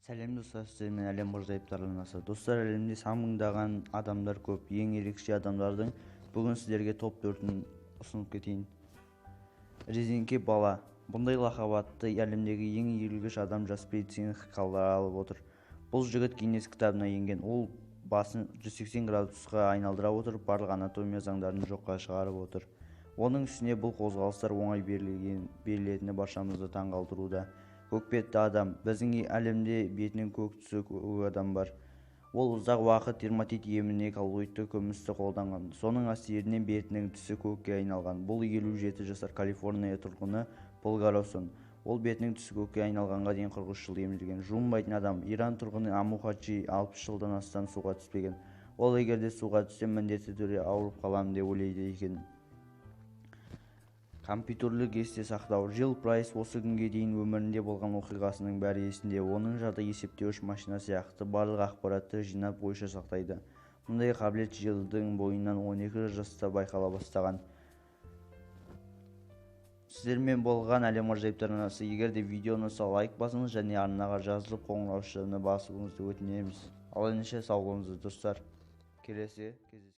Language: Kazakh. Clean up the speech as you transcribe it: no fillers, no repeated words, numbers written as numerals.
Сәлем достар, сіздермен әлем ғажайыптар арнасы. Достар, әлемде сан мыңдаған адамдар көп. Ең ерекше адамдардың бүгін сіздерге топ 4-ін ұсынып кетейін. Резеңке бала. Бұндай лақап атты әлемдегі ең ерлгіш адам жас медицина ғылымдары алып отыр. Бұл жігіт Гиннес кітабына енген. Ол басын 180 градусқа айналдыра отырып, барлық анатомия заңдарын жоққа шығарып отыр. Оның үстіне бұл қозғалыстар оңай берілетіні баршамызды таңғалдыруда. Көкбетті адам. Біздің әлемде бетінің көк түсі көк адам бар. Ол ұзақ уақыт дерматит еміне коллоидты көмісті қолданған. Соның әсерінен бетінің түсі көкке айналған. Бұл 57 жасар Калифорния тұрғыны Пол Гаросон. Ол бетінің түсі көкке айналғанға дейін 43 жыл емделген. Жуынбайтын адам. Иран тұрғыны Амухачи 60 жылдан астам суға түспеген. Ол егерде суға түссем міндетті түрде ауырып қаламын деп ойлайды екен. Компьютерлік есте сақтау. Джилл Прайс осы күнге дейін өмірінде болған оқиғасының бәрі есінде. Оның жады есептеуіш машина сияқты барлық ақпаратты жинап ойша сақтайды. Мұндай қабілет Джилдің бойынан 12 жаста байқала бастаған. Сіздермен болған әлем ғажайыптар арнасы. Егер де видеоны ұнаса лайк басыңыз және арнаға жазылып қоңырау тушағына басуыңызды өтінеміз. Ал ендеше сау болыңыз достар. Келесі кездескенше